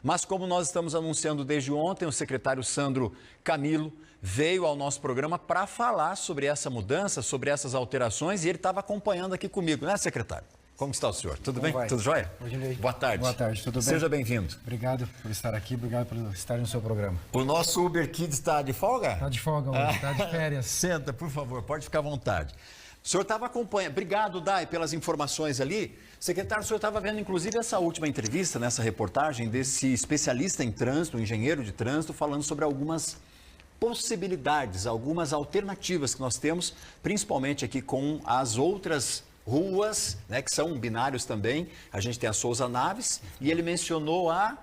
Mas como nós estamos anunciando desde ontem, o secretário Sandro Camilo veio ao nosso programa para falar sobre essa mudança, sobre essas alterações, e ele estava acompanhando aqui comigo, né, secretário? Como está o senhor? Tudo bem? Vai? Tudo jóia? Boa tarde. Boa tarde, tudo bem? Seja bem-vindo. Obrigado por estar aqui, obrigado por estar no seu programa. O nosso Uber Kids está de folga? Está de folga hoje, está de férias. Senta, por favor, pode ficar à vontade. O senhor estava acompanhando. Obrigado, Dai, pelas informações ali. Secretário, o senhor estava vendo, inclusive, essa última entrevista, nessa reportagem, desse especialista em trânsito, engenheiro de trânsito, falando sobre algumas possibilidades, algumas alternativas que nós temos, principalmente aqui com as outras ruas, né, que são binários também. A gente tem a Souza Naves e ele mencionou a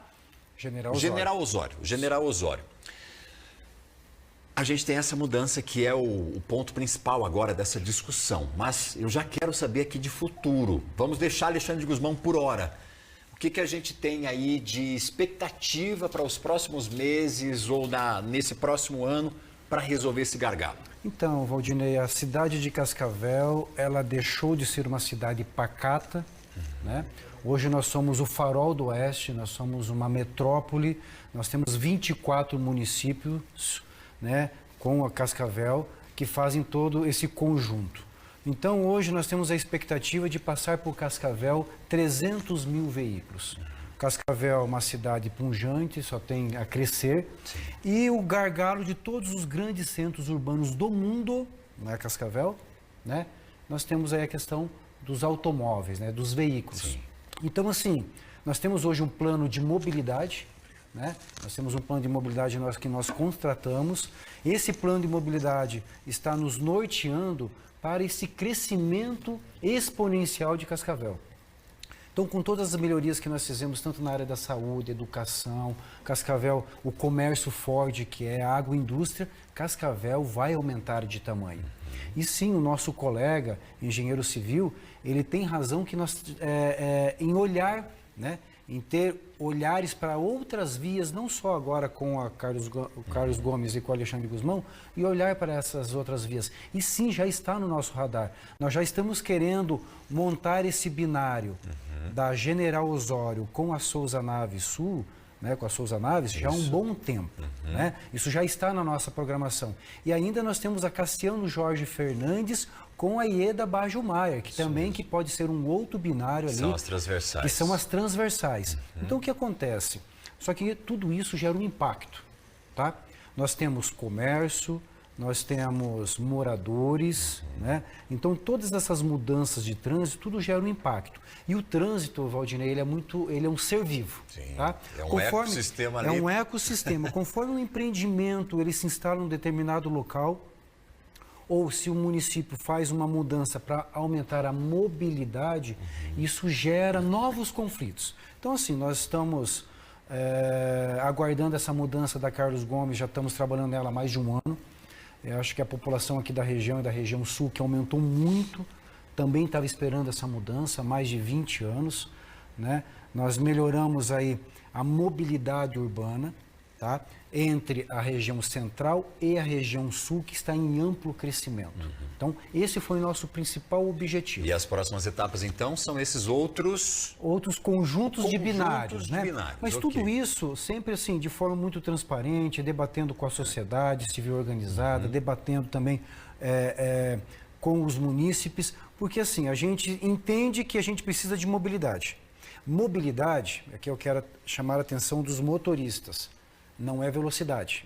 General Osório. A gente tem essa mudança que é o ponto principal agora dessa discussão, mas eu já quero saber aqui de futuro. Vamos deixar Alexandre de Gusmão por hora. O que a gente tem aí de expectativa para os próximos meses ou nesse próximo ano para resolver esse gargalo? Então, Valdinei, a cidade de Cascavel, ela deixou de ser uma cidade pacata, né? Hoje nós somos o farol do oeste, nós somos uma metrópole, nós temos 24 municípios, né, com a Cascavel, que fazem todo esse conjunto. Então, hoje nós temos a expectativa de passar por Cascavel 300 mil veículos. Cascavel é uma cidade pujante, só tem a crescer. Sim. E o gargalo de todos os grandes centros urbanos do mundo, né, Cascavel, né, nós temos aí a questão dos automóveis, né, dos veículos. Sim. Então, assim, nós temos hoje um plano de mobilidade, né? Nós temos um plano de mobilidade que nós contratamos. Esse plano de mobilidade está nos norteando para esse crescimento exponencial de Cascavel. Então, com todas as melhorias que nós fizemos, tanto na área da saúde, educação, Cascavel, o comércio forte, que é a agroindústria, Cascavel vai aumentar de tamanho. E sim, o nosso colega, engenheiro civil, ele tem razão que nós, em olhar, né, em ter olhares para outras vias, não só agora com a Carlos Gomes e com o Alexandre Gusmão, e olhar para essas outras vias. E sim, já está no nosso radar. Nós já estamos querendo montar esse binário da General Osório com a Souza Naves Sul, né, com a Souza Naves, já há um bom tempo. Né? Isso já está na nossa programação. E ainda nós temos a Cassiano Jorge Fernandes com a Ieda Bajo Maia, que também que pode ser um outro binário ali. São as transversais. Que são as transversais. Então, o que acontece? Só que tudo isso gera um impacto, tá? Nós temos comércio, nós temos moradores, né? Então, todas essas mudanças de trânsito, tudo gera um impacto. E o trânsito, Valdinei, ele é um ser vivo. Sim, tá? É um ecossistema ali. É um ecossistema. Conforme um empreendimento ele se instala em um determinado local, ou se o município faz uma mudança para aumentar a mobilidade, isso gera novos conflitos. Então, assim, nós estamos aguardando essa mudança da Carlos Gomes, já estamos trabalhando nela há mais de um ano. Eu acho que a população aqui da região e da região sul, que aumentou muito, também estava esperando essa mudança há mais de 20 anos. Né? Nós melhoramos aí a mobilidade urbana, tá? Entre a região central e a região sul, que está em amplo crescimento. Então, esse foi o nosso principal objetivo. E as próximas etapas, então, são esses outros conjuntos de binários, né? Mas okay. Tudo isso sempre assim, de forma muito transparente, debatendo com a sociedade civil organizada, debatendo também com os munícipes, porque assim, a gente entende que a gente precisa de mobilidade. Mobilidade, aqui eu quero chamar a atenção dos motoristas, não é velocidade,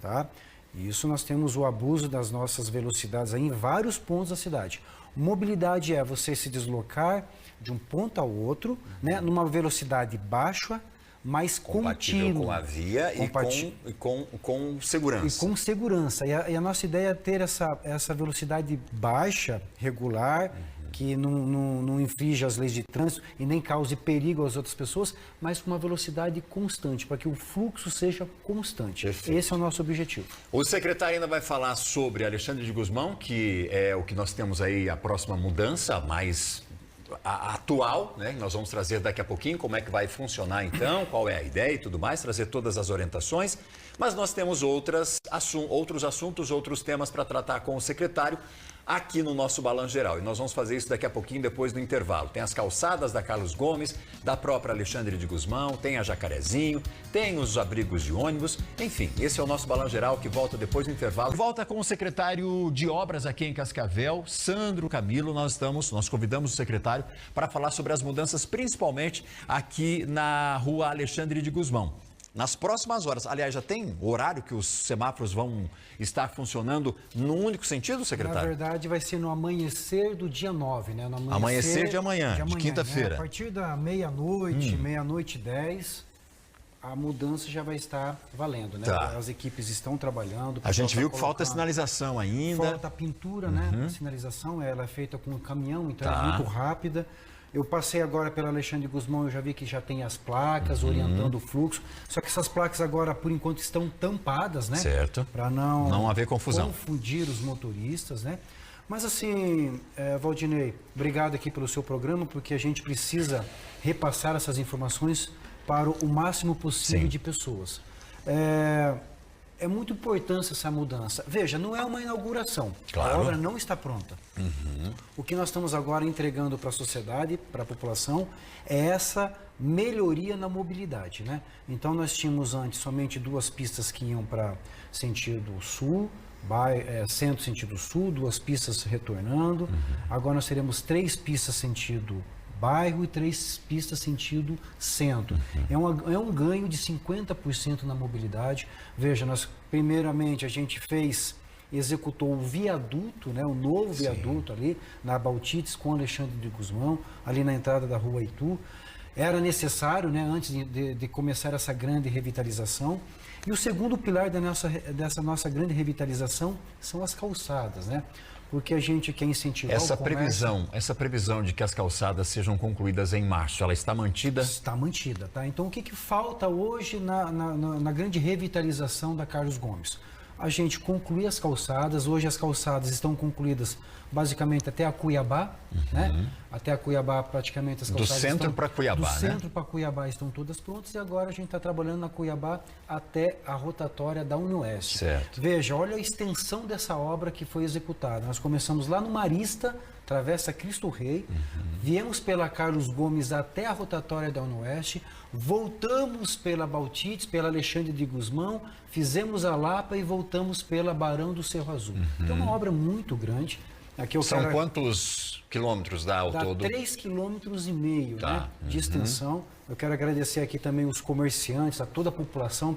tá? Isso nós temos o abuso das nossas velocidades aí em vários pontos da cidade. Mobilidade é você se deslocar de um ponto ao outro, né, numa velocidade baixa, mas contínua. Com a via e com segurança. E com segurança. E a nossa ideia é ter essa velocidade baixa, regular, que não infringe as leis de trânsito e nem cause perigo às outras pessoas, mas com uma velocidade constante, para que o fluxo seja constante. Perfeito. Esse é o nosso objetivo. O secretário ainda vai falar sobre Alexandre de Gusmão, que é o que nós temos aí, a próxima mudança mais atual, né? Nós vamos trazer daqui a pouquinho como é que vai funcionar então, qual é a ideia e tudo mais, trazer todas as orientações, mas nós temos outros assuntos, outros temas para tratar com o secretário. aqui no nosso Balanço Geral. E nós vamos fazer isso daqui a pouquinho, depois do intervalo. Tem as calçadas da Carlos Gomes, da própria Alexandre de Gusmão, tem a Jacarezinho, tem os abrigos de ônibus. Enfim, esse é o nosso Balanço Geral que volta depois do intervalo. Volta com o secretário de Obras aqui em Cascavel, Sandro Camilo. Nós convidamos o secretário para falar sobre as mudanças, principalmente aqui na rua Alexandre de Gusmão. Nas próximas horas, aliás, já tem horário que os semáforos vão estar funcionando no único sentido, secretário? Na verdade, vai ser no amanhecer do dia 9, né? No amanhecer de amanhã, de quinta-feira. Né? A partir da meia-noite, meia-noite e 10, a mudança já vai estar valendo, né? Tá. As equipes estão trabalhando. A gente viu que falta sinalização ainda. Falta a pintura, né? A sinalização, ela é feita com um caminhão, então Tá. é muito rápida. Eu passei agora pela Alexandre de Gusmão, eu já vi que já tem as placas orientando o fluxo. Só que essas placas agora, por enquanto, estão tampadas, né? Certo. Para não haver confusão. Confundir os motoristas, né? Mas assim, Valdinei, obrigado aqui pelo seu programa, porque a gente precisa repassar essas informações para o máximo possível de pessoas. É muito importante essa mudança. Veja, não é uma inauguração. Claro. A obra não está pronta. O que nós estamos agora entregando para a sociedade, para a população, é essa melhoria na mobilidade, né? Então, nós tínhamos antes somente 2 pistas que iam para sentido sul, centro sentido sul, 2 pistas retornando. Agora nós teremos 3 pistas sentido bairro e 3 pistas sentido centro. É um ganho de 50% na mobilidade. Veja, primeiramente a gente executou o viaduto, né, o novo viaduto ali na Baltites com Alexandre de Gusmão, ali na entrada da rua Itu. Era necessário, né, antes de começar essa grande revitalização. E o segundo pilar dessa nossa grande revitalização são as calçadas, né? Porque a gente quer incentivar o comércio. Essa previsão de que as calçadas sejam concluídas em março, ela está mantida? Está mantida, tá? Então, o que falta hoje na grande revitalização da Carlos Gomes? A gente concluir as calçadas. Hoje as calçadas estão concluídas basicamente até a Cuiabá, né? Até a Cuiabá praticamente as calçadas do centro para Cuiabá, do centro para Cuiabá estão todas prontas, e agora a gente está trabalhando na Cuiabá até a rotatória da Unioeste. Certo. Veja, olha a extensão dessa obra que foi executada. Nós começamos lá no Marista, Travessa Cristo Rei, viemos pela Carlos Gomes até a rotatória da Unioeste, voltamos pela Baltites, pela Alexandre de Gusmão, fizemos a Lapa e voltamos pela Barão do Cerro Azul. Então, é uma obra muito grande. Aqui São quantos quilômetros dá ao todo? 3,5 km, né, de extensão. Eu quero agradecer aqui também os comerciantes, a toda a população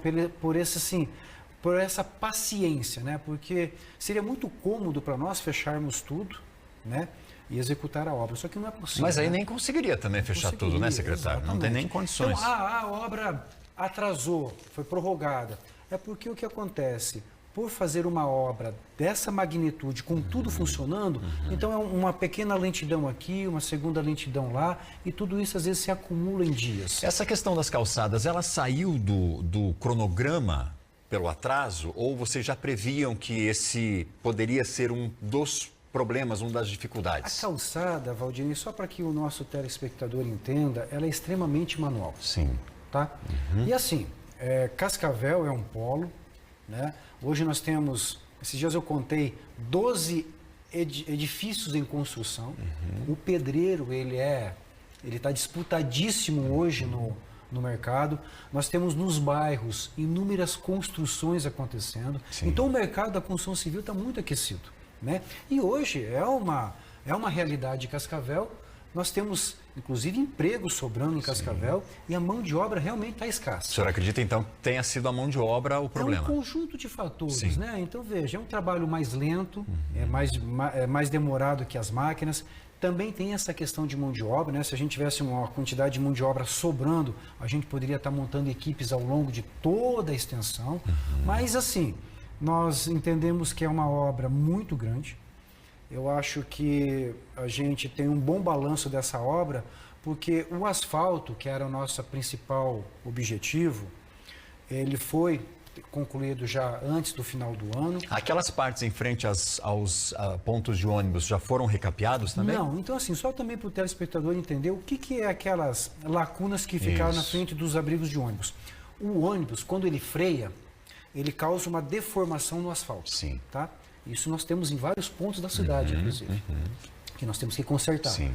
por essa paciência, né? Porque seria muito cômodo para nós fecharmos tudo, né, e executar a obra. Só que não é possível. Mas aí né? nem conseguiria também fechar tudo, né, secretário? Exatamente. Não tem nem condições. Então, a obra atrasou, foi prorrogada. É porque o que acontece? Por fazer uma obra dessa magnitude, com tudo funcionando, então é uma pequena lentidão aqui, uma segunda lentidão lá, e tudo isso às vezes se acumula em dias. Essa questão das calçadas, ela saiu do cronograma pelo atraso, ou vocês já previam que esse poderia ser um dos problemas, uma das dificuldades? A calçada, Valdinei, só para que o nosso telespectador entenda, ela é extremamente manual. Sim. Tá? E assim, Cascavel é um polo, né? Hoje nós temos, esses dias eu contei, 12 edifícios em construção. O pedreiro, ele está disputadíssimo hoje no mercado. Nós temos nos bairros inúmeras construções acontecendo. Sim. Então o mercado da construção civil está muito aquecido, né? E hoje é uma realidade de Cascavel. Nós temos, inclusive, empregos sobrando em Cascavel e a mão de obra realmente está escassa. O senhor acredita, então, que tenha sido a mão de obra o problema? É um conjunto de fatores, Sim. né? Então, veja, é um trabalho mais lento, é mais demorado que as máquinas. Também tem essa questão de mão de obra, né? Se a gente tivesse uma quantidade de mão de obra sobrando, a gente poderia estar montando equipes ao longo de toda a extensão. Mas, assim, nós entendemos que é uma obra muito grande. Eu acho que a gente tem um bom balanço dessa obra, porque o asfalto, que era o nosso principal objetivo, ele foi concluído já antes do final do ano. Aquelas partes em frente aos pontos de ônibus já foram recapeados também? Não, então assim, só também para o telespectador entender o que é aquelas lacunas que ficaram na frente dos abrigos de ônibus. O ônibus, quando ele freia, ele causa uma deformação no asfalto. Sim. Tá? Isso nós temos em vários pontos da cidade, inclusive, que nós temos que consertar. Sim.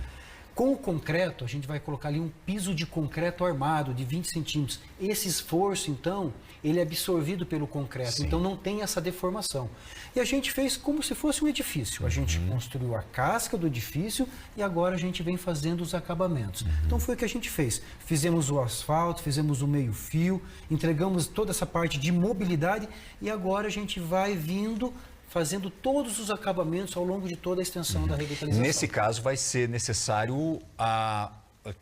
Com o concreto, a gente vai colocar ali um piso de concreto armado de 20 centímetros. Esse esforço, então, ele é absorvido pelo concreto, Sim. então não tem essa deformação. E a gente fez como se fosse um edifício. A gente construiu a casca do edifício e agora a gente vem fazendo os acabamentos. Então foi o que a gente fez. Fizemos o asfalto, fizemos o meio-fio, entregamos toda essa parte de mobilidade e agora a gente vai vindo fazendo todos os acabamentos ao longo de toda a extensão da revitalização. Nesse caso, vai ser necessário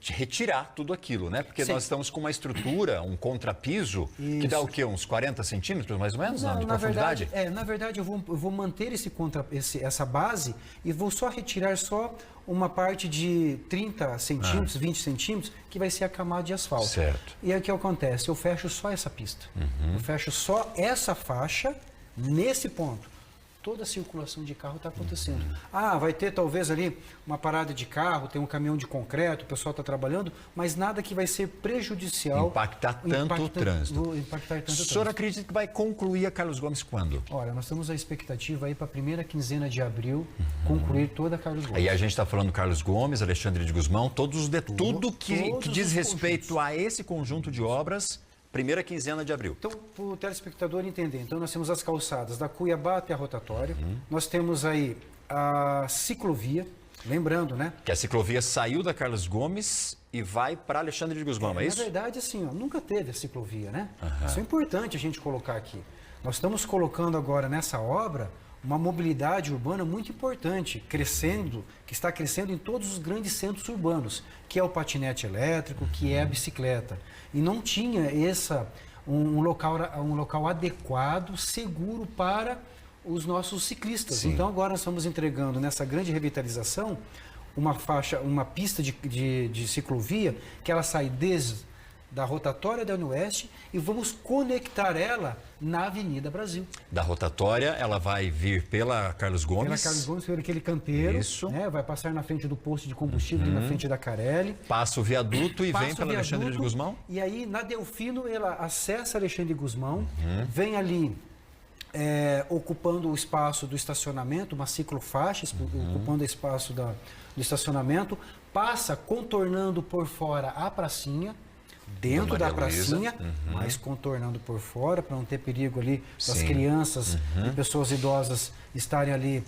retirar tudo aquilo, né? Porque Sim. nós estamos com uma estrutura, um contrapiso, que dá o quê? Uns 40 centímetros, mais ou menos, de profundidade? Na verdade, eu vou manter essa base e vou só retirar uma parte de 30 centímetros, 20 centímetros, que vai ser a camada de asfalto. Certo. E aí o que acontece? Eu fecho só essa pista. Eu fecho só essa faixa nesse ponto. Toda a circulação de carro está acontecendo. Vai ter talvez ali uma parada de carro, tem um caminhão de concreto, o pessoal está trabalhando, mas nada que vai ser prejudicial. Impactar tanto o trânsito. O senhor acredita que vai concluir a Carlos Gomes quando? Olha, nós temos a expectativa aí para a primeira quinzena de abril concluir toda a Carlos Gomes. Aí a gente está falando Carlos Gomes, Alexandre de Gusmão, tudo que diz respeito a esse conjunto de obras. Primeira quinzena de abril. Então, para o telespectador entender, então nós temos as calçadas da Cuiabá até a rotatória, nós temos aí a ciclovia, lembrando, né? Que a ciclovia saiu da Carlos Gomes e vai para Alexandre de Gusmão, é isso? Na verdade, assim, nunca teve a ciclovia, né? Isso é importante a gente colocar aqui. Nós estamos colocando agora nessa obra uma mobilidade urbana muito importante, que está crescendo em todos os grandes centros urbanos, que é o patinete elétrico, que é a bicicleta. E não tinha um local adequado, seguro para os nossos ciclistas. Sim. Então agora nós estamos entregando nessa grande revitalização uma pista de ciclovia que ela sai desde da rotatória da Unioeste e vamos conectar ela na Avenida Brasil. Da rotatória, ela vai vir pela Carlos Gomes. Pela Carlos Gomes, por aquele canteiro. Isso. Né? Vai passar na frente do posto de combustível, ali na frente da Carelli. Passa o viaduto e vem pela Alexandre de Gusmão. E aí, na Delfino, ela acessa Alexandre de Gusmão, vem ali ocupando o espaço do estacionamento, uma ciclofaixa, ocupando o espaço do estacionamento, passa contornando por fora a pracinha, dentro da pracinha, mas contornando por fora, para não ter perigo ali das crianças e pessoas idosas estarem ali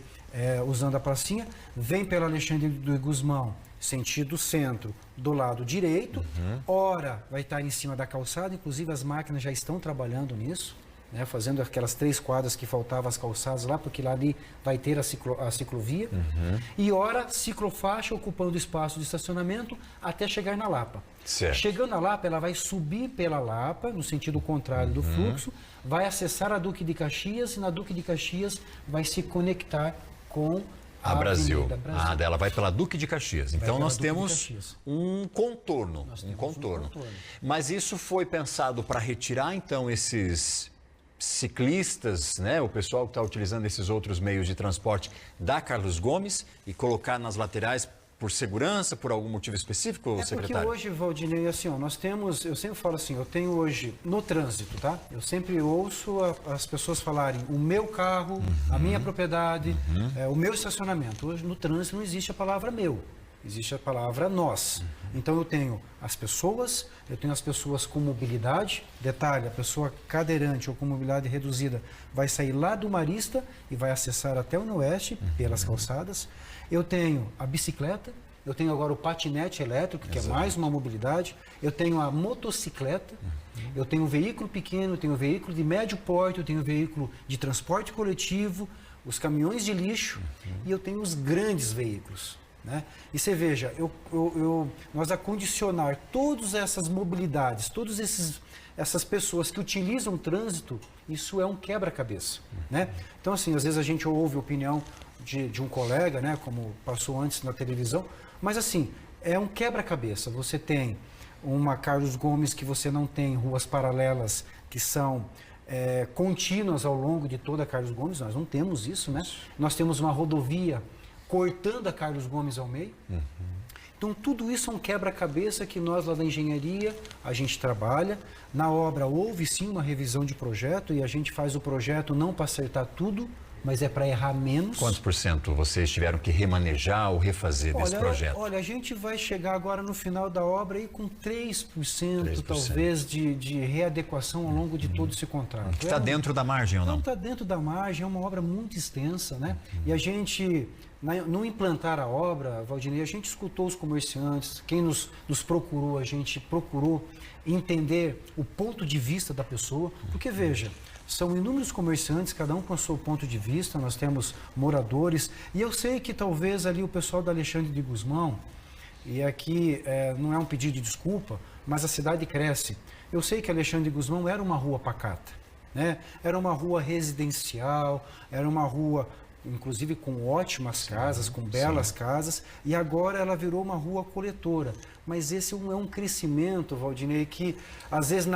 usando a pracinha. Vem pela Alexandre de Gusmão, sentido centro, do lado direito. Ora, vai estar em cima da calçada, inclusive as máquinas já estão trabalhando nisso, né, fazendo aquelas 3 quadras que faltavam as calçadas lá, porque lá ali vai ter a ciclovia. E ora, ciclofaixa ocupando o espaço de estacionamento até chegar na Lapa. Certo. Chegando na Lapa, ela vai subir pela Lapa, no sentido contrário do fluxo, vai acessar a Duque de Caxias e na Duque de Caxias vai se conectar com a Brasil. Avenida Brasil. Ela vai pela Duque de Caxias. Então nós Duque de temos Caxias. um contorno. Mas isso foi pensado para retirar, então, esses ciclistas, né, o pessoal que está utilizando esses outros meios de transporte da Carlos Gomes e colocar nas laterais por segurança, por algum motivo específico, secretário? Porque hoje, Valdinei, assim, nós temos, eu sempre falo assim, eu tenho hoje no trânsito, tá? Eu sempre ouço as pessoas falarem o meu carro, a minha propriedade, o meu estacionamento. Hoje no trânsito não existe a palavra meu. Existe a palavra nós. Então eu tenho as pessoas com mobilidade. Detalhe, a pessoa cadeirante ou com mobilidade reduzida vai sair lá do Marista e vai acessar até o Oeste pelas calçadas. Eu tenho a bicicleta, eu tenho agora o patinete elétrico, que é mais uma mobilidade. Eu tenho a motocicleta, eu tenho um veículo pequeno, eu tenho um veículo de médio porte, eu tenho um veículo de transporte coletivo, os caminhões de lixo e eu tenho os grandes veículos. Né? E você veja, nós acondicionar todas essas mobilidades, todas essas pessoas que utilizam o trânsito, isso é um quebra-cabeça. Né? Então, assim, às vezes a gente ouve a opinião de um colega, né, como passou antes na televisão, mas assim, é um quebra-cabeça. Você tem uma Carlos Gomes que você não tem ruas paralelas que são contínuas ao longo de toda a Carlos Gomes, nós não temos isso, né? Nós temos uma rodovia cortando a Carlos Gomes ao meio. Então, tudo isso é um quebra-cabeça que nós, lá da engenharia, a gente trabalha. Na obra, houve sim uma revisão de projeto e a gente faz o projeto não para acertar tudo, mas é para errar menos. Quantos por cento vocês tiveram que remanejar ou refazer desse projeto? Olha, a gente vai chegar agora no final da obra aí com 3%. Talvez de readequação ao longo de todo esse contrato. Está dentro da margem ou não? Não está dentro da margem, é uma obra muito extensa, né? E a gente, no implantar a obra, Valdinei, a gente escutou os comerciantes, quem nos procurou, a gente procurou entender o ponto de vista da pessoa, porque veja, são inúmeros comerciantes, cada um com o seu ponto de vista, nós temos moradores, e eu sei que talvez ali o pessoal da Alexandre de Gusmão, e aqui não é um pedido de desculpa, mas a cidade cresce. Eu sei que Alexandre de Gusmão era uma rua pacata, né? Era uma rua residencial, era uma rua inclusive com ótimas casas, com belas casas, e agora ela virou uma rua coletora. Mas esse é um crescimento, Valdinei, que às vezes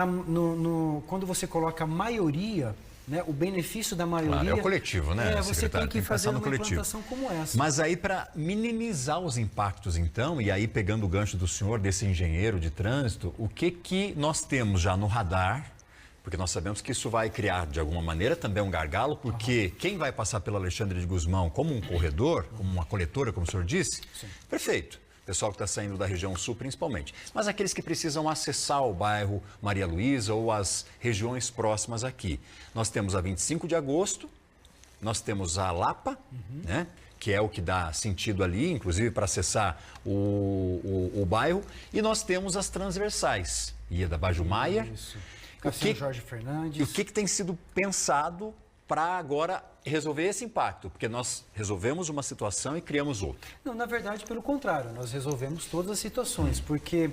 quando você coloca a maioria, né, o benefício da maioria... Claro, é o coletivo, né, você tem que fazer uma coletivo. implantação como essa. Mas aí, para minimizar os impactos, então, e aí pegando o gancho do senhor, desse engenheiro de trânsito, o que nós temos já no radar? Porque nós sabemos que isso vai criar, de alguma maneira, também um gargalo, porque quem vai passar pela Alexandre de Gusmão como um corredor, como uma coletora, como o senhor disse, sim, perfeito. Pessoal que está saindo da região sul, principalmente. Mas aqueles que precisam acessar o bairro Maria Luísa ou as regiões próximas aqui. Nós temos a 25 de agosto, nós temos a Lapa, né? Que é o que dá sentido ali, inclusive para acessar o bairro. E nós temos as transversais, Ieda Bajo Maia. Jorge Fernandes. E o que tem sido pensado para agora resolver esse impacto? Porque nós resolvemos uma situação e criamos outra. Não, na verdade, pelo contrário, nós resolvemos todas as situações, porque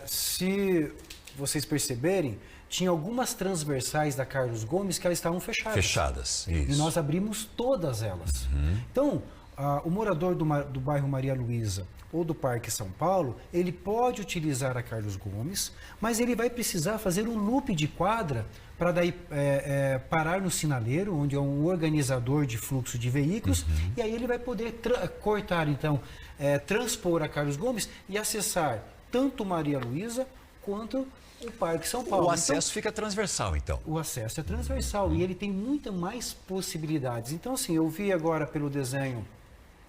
se vocês perceberem, tinha algumas transversais da Carlos Gomes que elas estavam fechadas. Fechadas, isso. E nós abrimos todas elas. Então, o morador do bairro Maria Luísa ou do Parque São Paulo, ele pode utilizar a Carlos Gomes, mas ele vai precisar fazer um loop de quadra para daí parar no sinaleiro, onde é um organizador de fluxo de veículos, e aí ele vai poder cortar, então, transpor a Carlos Gomes e acessar tanto Maria Luísa quanto o Parque São Paulo. O acesso fica transversal, então. O acesso é transversal e ele tem muitas mais possibilidades. Então, assim, eu vi agora pelo desenho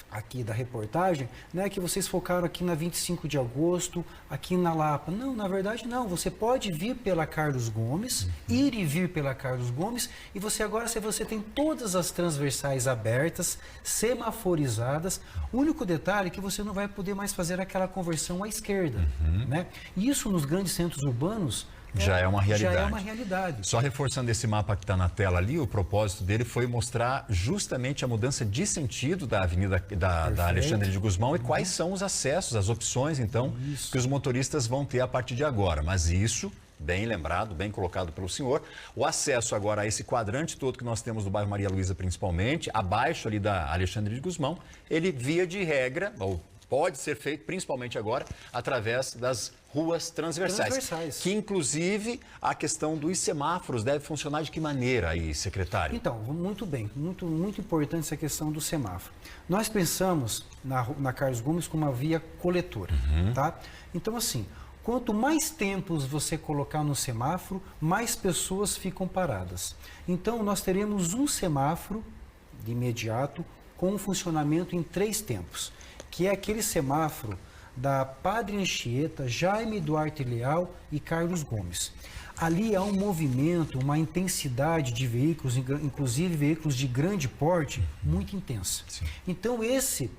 aqui da reportagem, né, que vocês focaram aqui na 25 de agosto, aqui na Lapa. Não, na verdade não. Você pode vir pela Carlos Gomes, ir e vir pela Carlos Gomes, e você agora, se você tem todas as transversais abertas, semaforizadas, o único detalhe é que você não vai poder mais fazer aquela conversão à esquerda, né? Isso nos grandes centros urbanos já é uma realidade. Já é uma realidade. Só reforçando esse mapa que está na tela ali, o propósito dele foi mostrar justamente a mudança de sentido da Avenida da Alexandre de Gusmão e quais são os acessos, as opções, então, que os motoristas vão ter a partir de agora. Mas isso, bem lembrado, bem colocado pelo senhor, o acesso agora a esse quadrante todo que nós temos do bairro Maria Luísa, principalmente, abaixo ali da Alexandre de Gusmão, ele, via de regra, ou pode ser feito, principalmente agora, através das ruas transversais. Que, inclusive, a questão dos semáforos deve funcionar de que maneira aí, secretário? Então, muito bem, muito importante essa questão do semáforo. Nós pensamos na Carlos Gomes como uma via coletora, tá? Então, assim, quanto mais tempos você colocar no semáforo, mais pessoas ficam paradas. Então, nós teremos um semáforo, de imediato, com um funcionamento em 3 tempos, que é aquele semáforo da Padre Anchieta, Jaime Duarte Leal e Carlos Gomes. Ali há um movimento, uma intensidade de veículos, inclusive veículos de grande porte, muito intensa. Sim. Então esse,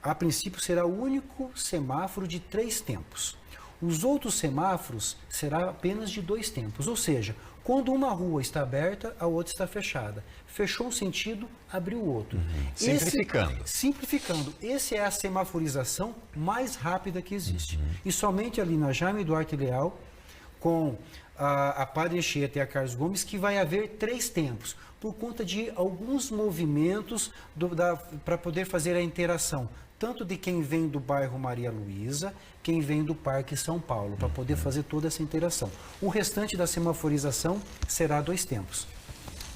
a princípio, será o único semáforo de 3 tempos. Os outros semáforos será apenas de 2 tempos, ou seja, quando uma rua está aberta, a outra está fechada. Fechou um sentido, abriu o outro. Simplificando. Simplificando. Essa é a semaforização mais rápida que existe. E somente ali na Jaime Duarte Leal, com a Padre Anchieta e a Carlos Gomes, que vai haver 3 tempos, por conta de alguns movimentos para poder fazer a interação, tanto de quem vem do bairro Maria Luísa, quem vem do Parque São Paulo, para poder fazer toda essa interação. O restante da semaforização será 2 tempos.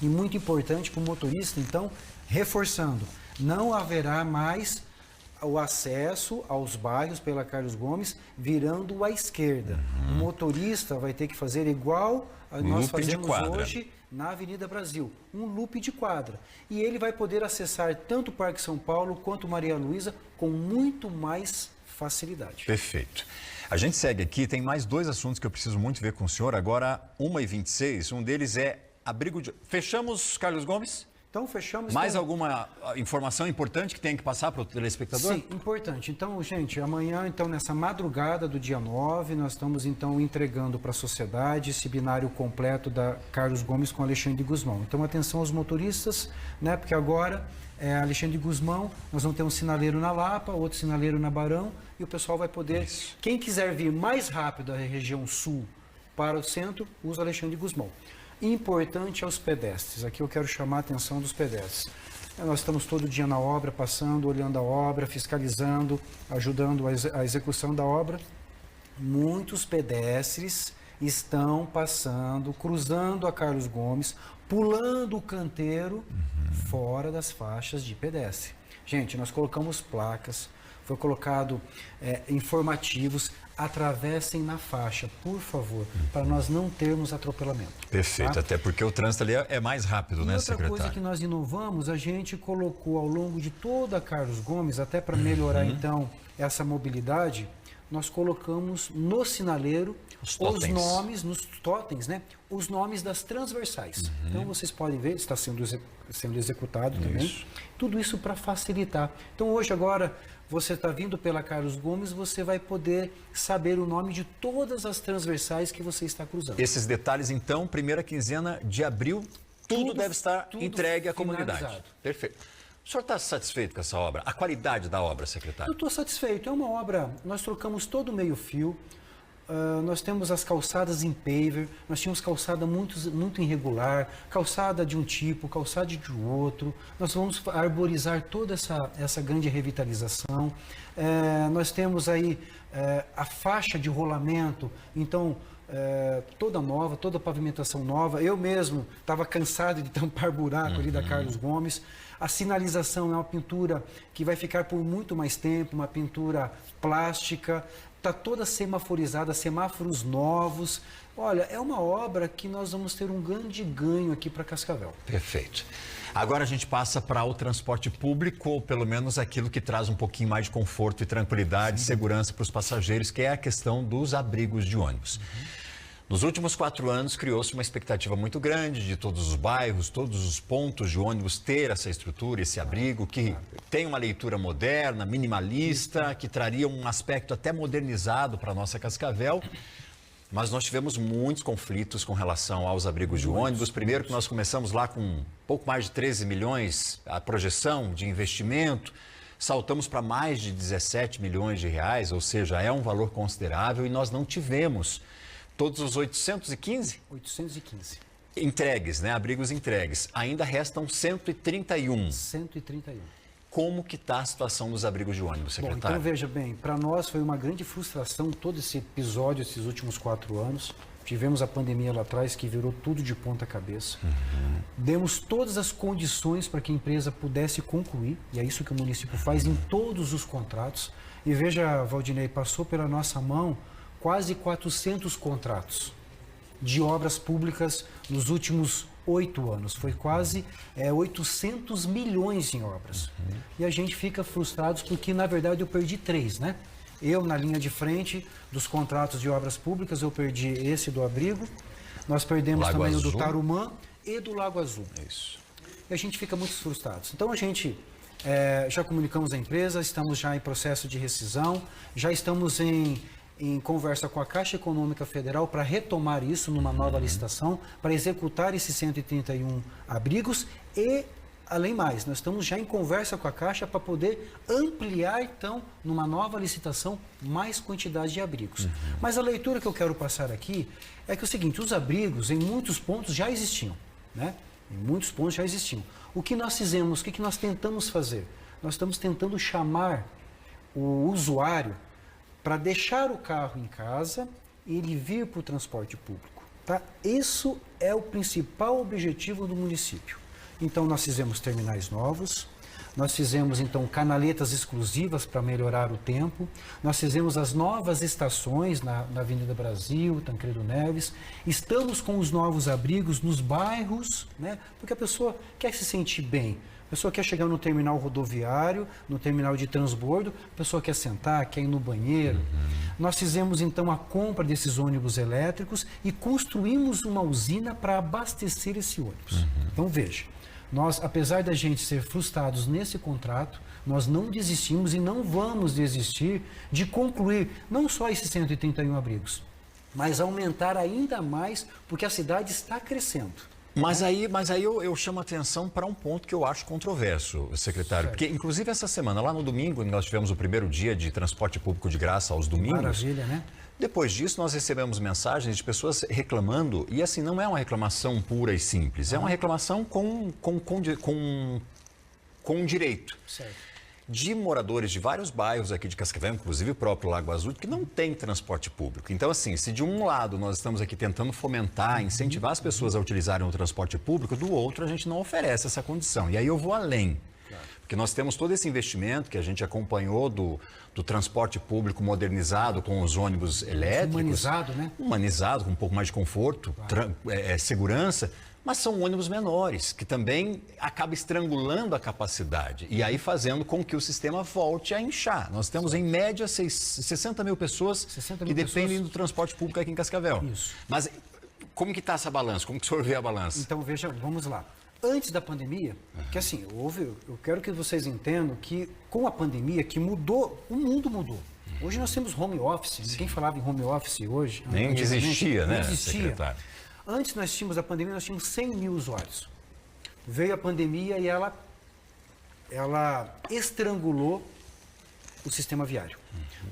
E muito importante para o motorista, então, reforçando, não haverá mais o acesso aos bairros pela Carlos Gomes virando à esquerda. O motorista vai ter que fazer igual nós fazemos hoje na Avenida Brasil, um loop de quadra. E ele vai poder acessar tanto o Parque São Paulo quanto Maria Luísa com muito mais facilidade. Perfeito. A gente segue aqui, tem mais 2 assuntos que eu preciso muito ver com o senhor. Agora, 1h26, um deles é abrigo de... Fechamos, Carlos Gomes? Então, fechamos. Mais alguma informação importante que tem que passar para o telespectador? Sim, importante. Então, gente, amanhã, então, nessa madrugada do dia 9, nós estamos, então, entregando para a sociedade esse binário completo da Carlos Gomes com Alexandre Guzmão. Então, atenção aos motoristas, né? Porque agora, Alexandre Guzmão, nós vamos ter um sinaleiro na Lapa, outro sinaleiro na Barão, e o pessoal vai poder... Isso. Quem quiser vir mais rápido da região sul para o centro, usa Alexandre Guzmão. Importante aos pedestres, aqui eu quero chamar a atenção dos pedestres. Nós estamos todo dia na obra, passando, olhando a obra, fiscalizando, ajudando a execução da obra. Muitos pedestres estão passando, cruzando a Carlos Gomes, pulando o canteiro fora das faixas de pedestre. Gente, nós colocamos placas, foi colocado informativos, atravessem na faixa, por favor, para nós não termos atropelamento. Perfeito, tá? Até porque o trânsito ali é mais rápido, né, secretário? Outra coisa que nós inovamos, a gente colocou ao longo de toda a Carlos Gomes, até para melhorar então essa mobilidade, nós colocamos no sinaleiro os nomes, nos totens, né? Os nomes das transversais. Então vocês podem ver, está sendo executado também. Tudo isso para facilitar. Então hoje agora você está vindo pela Carlos Gomes, você vai poder saber o nome de todas as transversais que você está cruzando. Esses detalhes, então, primeira quinzena de abril, tudo deve estar entregue à comunidade. Perfeito. O senhor está satisfeito com essa obra? A qualidade da obra, secretário? Eu estou satisfeito. É uma obra, nós trocamos todo o meio-fio, nós temos as calçadas em paver, nós tínhamos calçada muito irregular, calçada de um tipo, calçada de outro. Nós vamos arborizar toda essa grande revitalização. Nós temos aí a faixa de rolamento, então toda nova, toda pavimentação nova. Eu mesmo estava cansado de tampar buraco ali da Carlos Gomes. A sinalização é uma pintura que vai ficar por muito mais tempo, uma pintura plástica. Está toda semaforizada, semáforos novos. Olha, é uma obra que nós vamos ter um grande ganho aqui para Cascavel. Perfeito. Agora a gente passa para o transporte público, ou pelo menos aquilo que traz um pouquinho mais de conforto e tranquilidade, segurança para os passageiros, que é a questão dos abrigos de ônibus. Nos últimos 4 anos, criou-se uma expectativa muito grande de todos os bairros, todos os pontos de ônibus ter essa estrutura, esse abrigo, que tem uma leitura moderna, minimalista, que traria um aspecto até modernizado para a nossa Cascavel. Mas nós tivemos muitos conflitos com relação aos abrigos de ônibus. Primeiro que nós começamos lá com um pouco mais de 13 milhões a projeção de investimento. Saltamos para mais de 17 milhões de reais, ou seja, é um valor considerável e nós não tivemos todos os 815 entregues, né? Abrigos entregues. Ainda restam 131. 131. Como que está a situação dos abrigos de ônibus, secretário? Bom, então veja bem, para nós foi uma grande frustração todo esse episódio, esses últimos 4 anos. Tivemos a pandemia lá atrás que virou tudo de ponta cabeça. Demos todas as condições para que a empresa pudesse concluir, e é isso que o município faz em todos os contratos. E veja, Valdinei, passou pela nossa mão quase 400 contratos de obras públicas nos últimos 8 anos. Foi quase 800 milhões em obras. E a gente fica frustrado porque, na verdade, eu perdi 3, né? Eu, na linha de frente dos contratos de obras públicas, eu perdi esse do abrigo. Nós perdemos Lago também Azul. o do Tarumã e do Lago Azul. Isso. E a gente fica muito frustrado. Então, a gente já comunicamos a empresa, estamos já em processo de rescisão, já estamos em conversa com a Caixa Econômica Federal para retomar isso numa nova licitação, para executar esses 131 abrigos e, além mais, nós estamos já em conversa com a Caixa para poder ampliar, então, numa nova licitação, mais quantidade de abrigos. Mas a leitura que eu quero passar aqui é que é o seguinte, os abrigos, em muitos pontos, já existiam, né? Em muitos pontos já existiam. O que nós fizemos, o que nós tentamos fazer? Nós estamos tentando chamar o usuário para deixar o carro em casa e ele vir para o transporte público. Tá? Isso é o principal objetivo do município. Então, nós fizemos terminais novos, nós fizemos, então, canaletas exclusivas para melhorar o tempo, nós fizemos as novas estações na Avenida Brasil, Tancredo Neves, estamos com os novos abrigos nos bairros, né? Porque a pessoa quer se sentir bem. A pessoa quer chegar no terminal rodoviário, no terminal de transbordo, a pessoa quer sentar, quer ir no banheiro. Nós fizemos então a compra desses ônibus elétricos e construímos uma usina para abastecer esse ônibus. Então veja, nós, apesar da gente ser frustrados nesse contrato, nós não desistimos e não vamos desistir de concluir não só esses 131 abrigos, mas aumentar ainda mais, porque a cidade está crescendo. Mas aí eu chamo a atenção para um ponto que eu acho controverso, secretário. Certo. Porque, inclusive, essa semana, lá no domingo, nós tivemos o primeiro dia de transporte público de graça aos domingos. Maravilha, né? Depois disso, nós recebemos mensagens de pessoas reclamando, e assim, não é uma reclamação pura e simples, é uma reclamação com direito. Certo. De moradores de vários bairros aqui de Cascavel, inclusive o próprio Lago Azul, que não tem transporte público. Então, assim, se de um lado nós estamos aqui tentando fomentar, incentivar as pessoas a utilizarem o transporte público, do outro a gente não oferece essa condição. E aí eu vou além. Porque nós temos todo esse investimento que a gente acompanhou do transporte público modernizado com os ônibus elétricos. Humanizado, né? Humanizado, com um pouco mais de conforto, segurança. Mas são ônibus menores, que também acaba estrangulando a capacidade e aí fazendo com que o sistema volte a inchar. Nós temos, em média, 60 mil pessoas que dependem do transporte público aqui em Cascavel. Isso. Mas como que está essa balança? Como que o senhor vê a balança? Então, veja, vamos lá. Antes da pandemia, que assim, eu quero que vocês entendam que com a pandemia que mudou, o mundo mudou. Hoje nós temos home office, ninguém falava em home office hoje. Nem existia, né, existia. secretário? Antes nós tínhamos a pandemia, nós tínhamos 100 mil usuários. Veio a pandemia e ela estrangulou o sistema viário.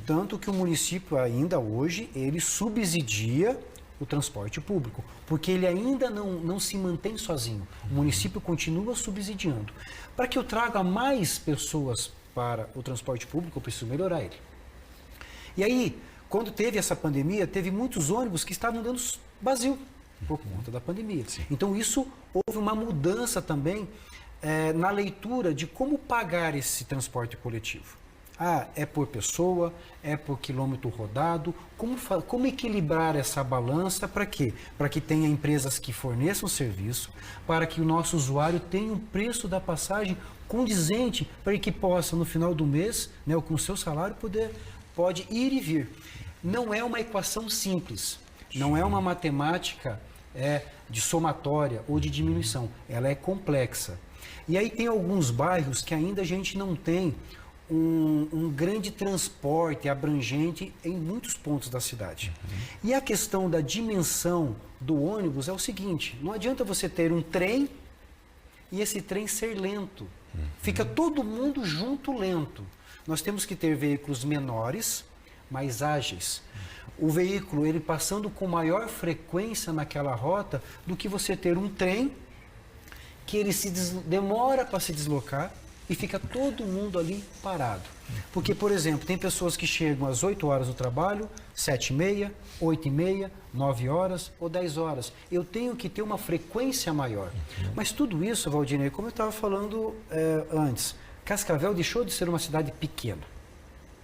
Tanto que o município ainda hoje, ele subsidia o transporte público, porque ele ainda não se mantém sozinho. O município continua subsidiando. Para que eu traga mais pessoas para o transporte público, eu preciso melhorar ele. E aí, quando teve essa pandemia, teve muitos ônibus que estavam dando vazio por conta da pandemia. Sim. Então, isso houve uma mudança também na leitura de como pagar esse transporte coletivo. É por pessoa, é por quilômetro rodado, como equilibrar essa balança para quê? Para que tenha empresas que forneçam serviço, para que o nosso usuário tenha um preço da passagem condizente, para que possa, no final do mês, né, com o seu salário, pode ir e vir. Não é uma equação simples, não é uma matemática de somatória ou de diminuição, ela é complexa. E aí tem alguns bairros que ainda a gente não tem um grande transporte abrangente em muitos pontos da cidade. E a questão da dimensão do ônibus é o seguinte, não adianta você ter um trem e esse trem ser lento. Fica todo mundo junto lento. Nós temos que ter veículos menores, mais ágeis. O veículo, ele passando com maior frequência naquela rota do que você ter um trem que ele demora para se deslocar e fica todo mundo ali parado. Porque, por exemplo, tem pessoas que chegam às 8 horas do trabalho, 7h30, 8h30, 9 horas ou 10 horas. Eu tenho que ter uma frequência maior. Mas tudo isso, Valdinei, como eu estava falando antes, Cascavel deixou de ser uma cidade pequena.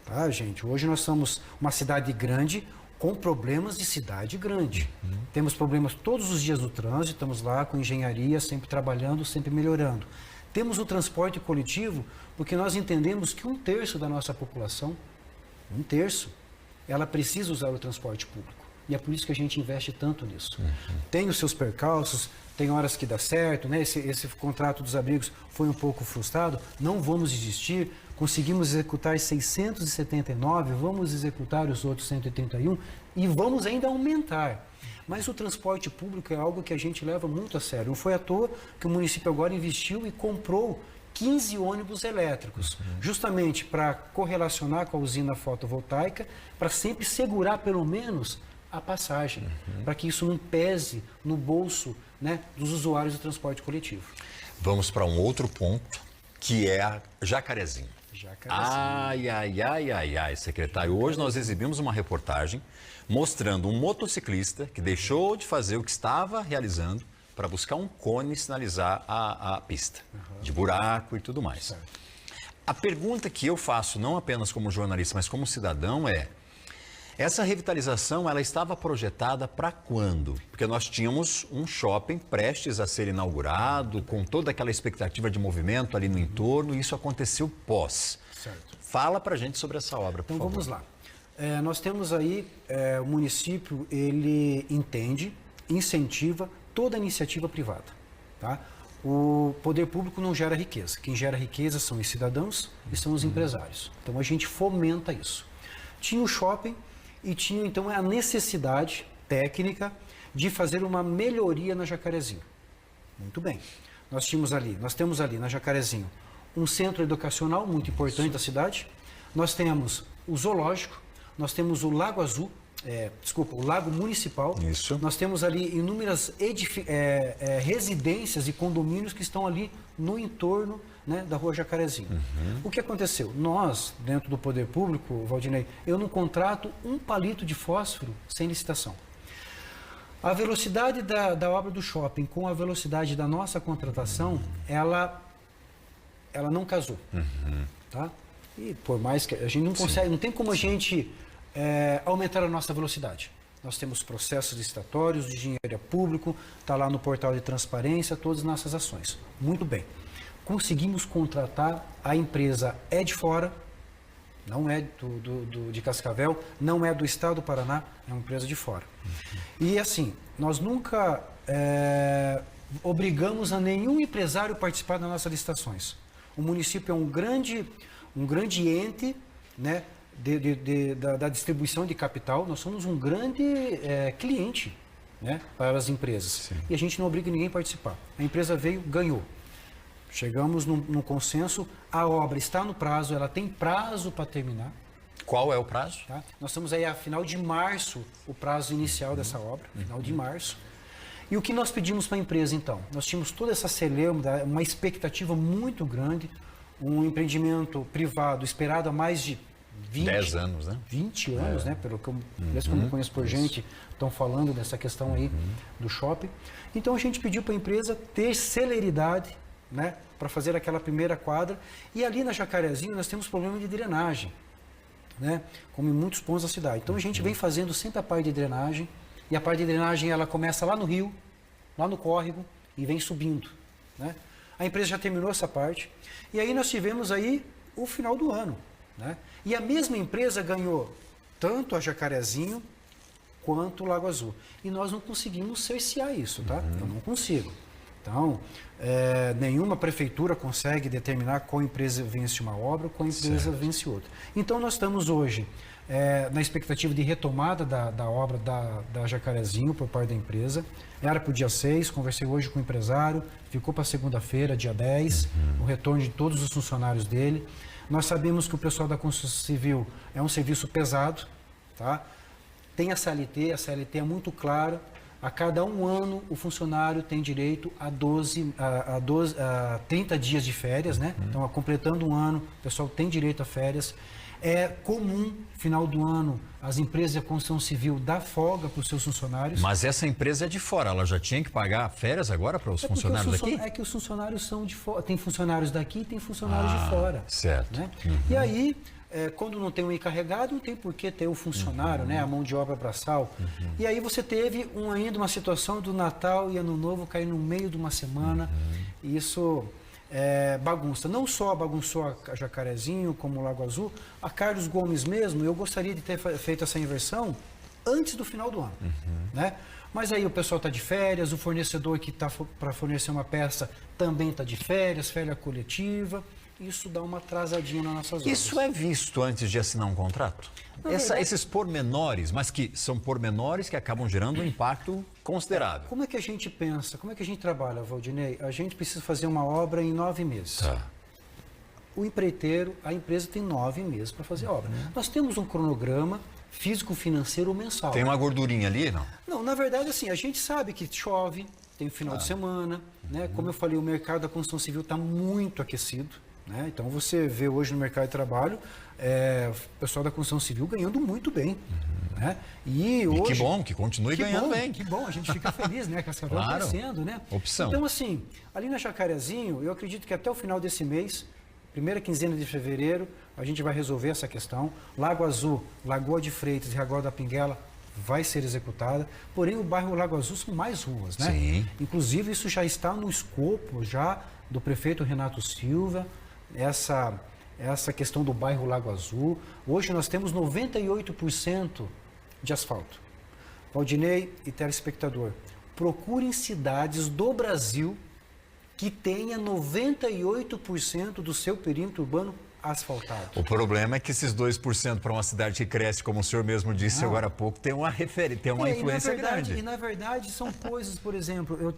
Tá, gente? Hoje nós somos uma cidade grande com problemas de cidade grande. Temos problemas todos os dias no trânsito, estamos lá com engenharia, sempre trabalhando, sempre melhorando. Temos o transporte coletivo, porque nós entendemos que 1/3 da nossa população, 1/3, ela precisa usar o transporte público. E é por isso que a gente investe tanto nisso. Tem os seus percalços, tem horas que dá certo, né? Esse contrato dos abrigos foi um pouco frustrado, não vamos desistir, conseguimos executar 679, vamos executar os outros 131 e vamos ainda aumentar. Mas o transporte público é algo que a gente leva muito a sério. Não foi à toa que o município agora investiu e comprou 15 ônibus elétricos, justamente para correlacionar com a usina fotovoltaica, para sempre segurar pelo menos a passagem, para que isso não pese no bolso, né, dos usuários do transporte coletivo. Vamos para um outro ponto, que é a Jacarezinho. Ai, secretário. Hoje nós exibimos uma reportagem mostrando um motociclista que deixou de fazer o que estava realizando para buscar um cone e sinalizar a pista, de buraco e tudo mais. Certo. A pergunta que eu faço, não apenas como jornalista, mas como cidadão, é: essa revitalização, ela estava projetada para quando? Porque nós tínhamos um shopping prestes a ser inaugurado, com toda aquela expectativa de movimento ali no entorno, e isso aconteceu pós. Certo. Fala para a gente sobre essa obra, por Então favor. vamos lá. Nós temos aí, o município, ele entende, incentiva toda a iniciativa privada. Tá? O poder público não gera riqueza. Quem gera riqueza são os cidadãos e são os empresários. Então a gente fomenta isso. Tinha o shopping e tinha então a necessidade técnica de fazer uma melhoria na Jacarezinho. Muito bem. Nós temos ali na Jacarezinho um centro educacional muito importante da cidade. Nós temos o zoológico, nós temos o Lago Azul, o Lago Municipal. Isso. Nós temos ali inúmeras residências e condomínios que estão ali no entorno, né, da Rua Jacarezinho. O que aconteceu? Nós, dentro do poder público, Valdinei, eu não contrato um palito de fósforo sem licitação. A velocidade da obra do shopping com a velocidade da nossa contratação, ela não casou. Tá? E por mais que a gente não consegue, não tem como a gente aumentar a nossa velocidade. Nós temos processos licitatórios de engenharia público, está lá no portal de transparência, todas as nossas ações. Muito bem. Conseguimos contratar, a empresa é de fora, não é de Cascavel, não é do estado do Paraná, é uma empresa de fora. E assim, nós nunca obrigamos a nenhum empresário participar das nossas licitações. O município é um grande ente, né, da distribuição de capital. Nós somos um grande cliente, né, para as empresas. Sim. E a gente não obriga ninguém a participar. A empresa veio, ganhou. Chegamos num consenso, a obra está no prazo, ela tem prazo para terminar. Qual é o prazo? Tá? Nós estamos aí a final de março, o prazo inicial dessa obra, final de março. E o que nós pedimos para a empresa, então? Nós tínhamos toda essa celeuma, uma expectativa muito grande, um empreendimento privado esperado há mais de 10 anos, né? 20 anos, né? Pelo que eu me conheço por gente, estão falando dessa questão aí do shopping. Então a gente pediu para a empresa ter celeridade, né, para fazer aquela primeira quadra. E ali na Jacarezinho nós temos problema de drenagem, né, como em muitos pontos da cidade. Então a gente vem fazendo sempre a parte de drenagem, e a parte de drenagem ela começa lá no rio, lá no córrego, e vem subindo, né? A empresa já terminou essa parte, e aí nós tivemos aí o final do ano, né? E a mesma empresa ganhou tanto a Jacarezinho quanto o Lago Azul. E nós não conseguimos cercear isso, tá? Eu não consigo. Então, nenhuma prefeitura consegue determinar qual empresa vence uma obra ou qual empresa vence outra. Então, nós estamos hoje na expectativa de retomada da obra da Jacarezinho por parte da empresa. Era para o dia 6, conversei hoje com o empresário, ficou para segunda-feira, dia 10, o retorno de todos os funcionários dele. Nós sabemos que o pessoal da construção civil é um serviço pesado, tá? Tem a CLT é muito clara. A cada um ano, o funcionário tem direito a 30 dias de férias, né? Então, completando um ano, o pessoal tem direito a férias. É comum, final do ano, as empresas de construção civil dar folga para os seus funcionários. Mas essa empresa é de fora, ela já tinha que pagar férias agora para os funcionários daqui? É que os funcionários são de fora. Tem funcionários daqui e tem funcionários de fora. Certo. Né? E aí, quando não tem um encarregado, não tem por que ter o funcionário, né? A mão de obra braçal. E aí você teve ainda uma situação do Natal e Ano Novo cair no meio de uma semana. E isso bagunça. Não só bagunçou a Jacarezinho, como o Lago Azul, a Carlos Gomes mesmo, eu gostaria de ter feito essa inversão antes do final do ano. Né? Mas aí o pessoal está de férias, o fornecedor que está para fornecer uma peça também está de férias coletiva. Isso dá uma atrasadinha nas nossas obras. Isso é visto antes de assinar um contrato? Esses pormenores, mas que são pormenores que acabam gerando um impacto considerável. Como é que a gente pensa, como é que a gente trabalha, Valdinei? A gente precisa fazer uma obra em 9 meses. Tá. O empreiteiro, a empresa tem 9 meses para fazer a obra. Nós temos um cronograma físico-financeiro mensal. Tem uma gordurinha ali, não? Não, na verdade, assim, a gente sabe que chove, tem final de semana, né? Como eu falei, o mercado da construção civil está muito aquecido. Né? Então você vê hoje no mercado de trabalho o pessoal da construção civil ganhando muito bem. Né? E hoje, que bom, que continue ganhando bem. Que bom, a gente fica feliz, né? Cascavel Claro. crescendo, né? Opção. Então, assim, ali na Jacarezinho, eu acredito que até o final desse mês, primeira quinzena de fevereiro, a gente vai resolver essa questão. Lago Azul, Lagoa de Freitas e Lagoa da Pinguela vai ser executada. Porém, o bairro Lago Azul são mais ruas, né? Sim. Inclusive, isso já está no escopo já do prefeito Renato Silva, essa questão do bairro Lago Azul. Hoje nós temos 98% de asfalto. Valdinei e telespectador, procurem cidades do Brasil que tenha 98% do seu perímetro urbano asfaltado. O problema é que esses 2% para uma cidade que cresce, como o senhor mesmo disse agora há pouco, tem uma influência grande. E na verdade são coisas, por exemplo, eu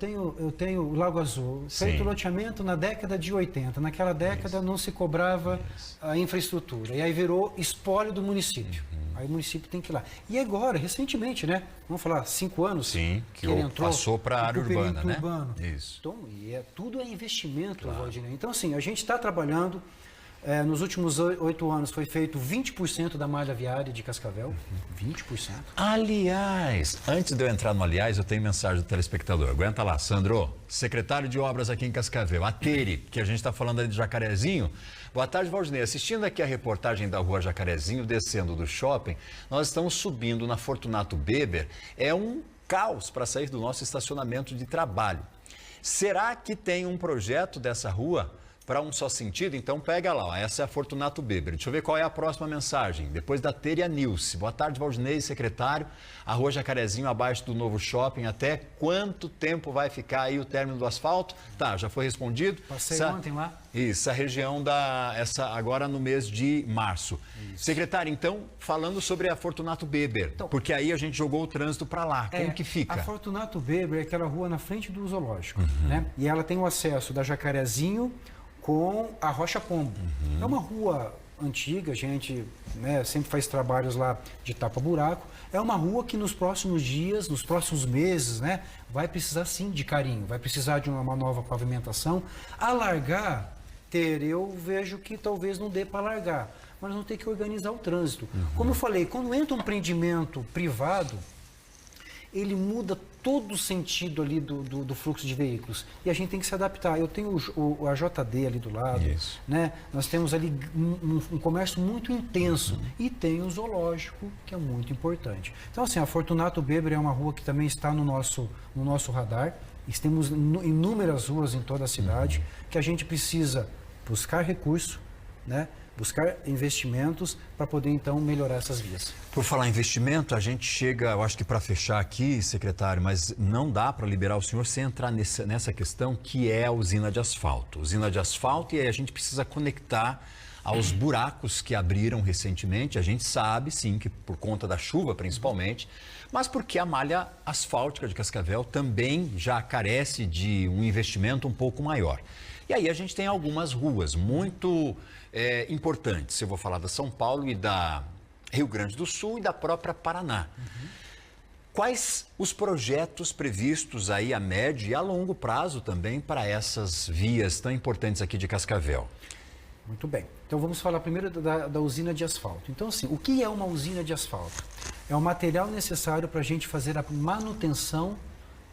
tenho o Lago Azul, feito loteamento na década de 80. Naquela década não se cobrava a infraestrutura. E aí virou espólio do município. Aí o município tem que ir lá. E agora, recentemente, né? Vamos falar, 5 anos. Sim, que ele entrou passou para a área urbana, né? Urbano. Isso. Então, tudo é investimento, Valdinei. Então, assim, a gente está trabalhando. Nos últimos 8 anos foi feito 20% da malha viária de Cascavel. 20%. Aliás, antes de eu entrar no aliás, eu tenho mensagem do telespectador. Aguenta lá, Sandro, secretário de obras aqui em Cascavel, a Tere, que a gente está falando ali de Jacarezinho. Boa tarde, Valdinei. Assistindo aqui a reportagem da rua Jacarezinho, descendo do shopping, nós estamos subindo na Fortunato Beber. É um caos para sair do nosso estacionamento de trabalho. Será que tem um projeto dessa rua para um só sentido? Então pega lá, ó. Essa é a Fortunato Beber. Deixa eu ver qual é a próxima mensagem. Depois da Tere, a Nilce. Boa tarde, Valdinei, secretário. A rua Jacarezinho, abaixo do novo shopping. Até quanto tempo vai ficar aí o término do asfalto? Tá, já foi respondido. Passei ontem lá. Isso, a região agora no mês de março. Isso. Secretário, então, falando sobre a Fortunato Beber, então, porque aí a gente jogou o trânsito para lá. Como que fica? A Fortunato Beber é aquela rua na frente do zoológico, né? E ela tem o acesso da Jacarezinho com a Rocha Pombo. É uma rua antiga, a gente, né, sempre faz trabalhos lá de tapa-buraco. É uma rua que nos próximos dias, nos próximos meses, né, vai precisar sim de carinho, vai precisar de uma nova pavimentação. Alargar, eu vejo que talvez não dê para alargar, mas vamos ter que organizar o trânsito. Como eu falei, quando entra um empreendimento privado, ele muda todo o sentido ali do fluxo de veículos. E a gente tem que se adaptar. Eu tenho a JD ali do lado, né? Nós temos ali um comércio muito intenso. E tem o zoológico, que é muito importante. Então, assim, a Fortunato Beber é uma rua que também está no nosso radar. E temos inúmeras ruas em toda a cidade que a gente precisa buscar recurso, né? Buscar investimentos para poder, então, melhorar essas vias. Por falar em investimento, a gente chega, eu acho que para fechar aqui, secretário, mas não dá para liberar o senhor sem entrar nessa questão que é a usina de asfalto. Usina de asfalto, e aí a gente precisa conectar aos buracos que abriram recentemente. A gente sabe, sim, que por conta da chuva, principalmente, mas porque a malha asfáltica de Cascavel também já carece de um investimento um pouco maior. E aí a gente tem algumas ruas muito importantes. Eu vou falar da São Paulo e da Rio Grande do Sul e da própria Paraná. Quais os projetos previstos aí a médio e a longo prazo também para essas vias tão importantes aqui de Cascavel? Muito bem. Então vamos falar primeiro da usina de asfalto. Então, assim, o que é uma usina de asfalto? É o material necessário para a gente fazer a manutenção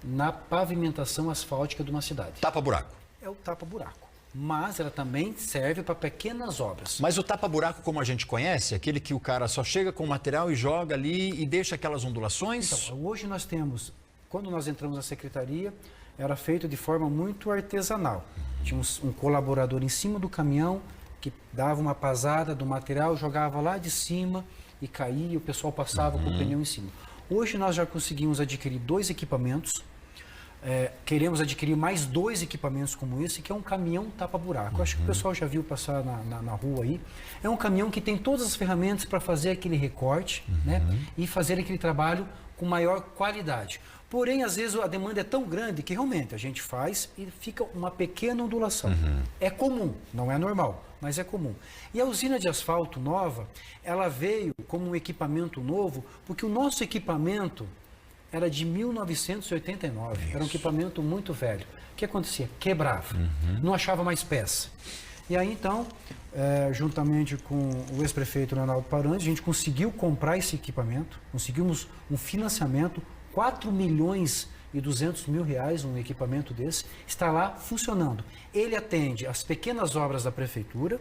na pavimentação asfáltica de uma cidade. Tapa-buraco. É o tapa-buraco. Mas ela também serve para pequenas obras. Mas o tapa-buraco, como a gente conhece, aquele que o cara só chega com o material e joga ali e deixa aquelas ondulações? Então, hoje nós temos, quando nós entramos na secretaria, era feito de forma muito artesanal. Tinha um colaborador em cima do caminhão que dava uma pasada do material, jogava lá de cima e caía e o pessoal passava com o pneu em cima. Hoje nós já conseguimos adquirir 2 equipamentos. Queremos adquirir mais 2 equipamentos como esse, que é um caminhão tapa-buraco. Acho que o pessoal já viu passar na rua aí. É um caminhão que tem todas as ferramentas para fazer aquele recorte, né? E fazer aquele trabalho com maior qualidade. Porém, às vezes a demanda é tão grande que realmente a gente faz e fica uma pequena ondulação. É comum, não é normal, mas é comum. E a usina de asfalto nova, ela veio como um equipamento novo, porque o nosso equipamento era de 1989, era um equipamento muito velho. O que acontecia? Quebrava, não achava mais peça. E aí, então, juntamente com o ex-prefeito Leonardo Paranhos, a gente conseguiu comprar esse equipamento, conseguimos um financiamento, 4.200.000 reais, um equipamento desse, está lá funcionando. Ele atende as pequenas obras da prefeitura,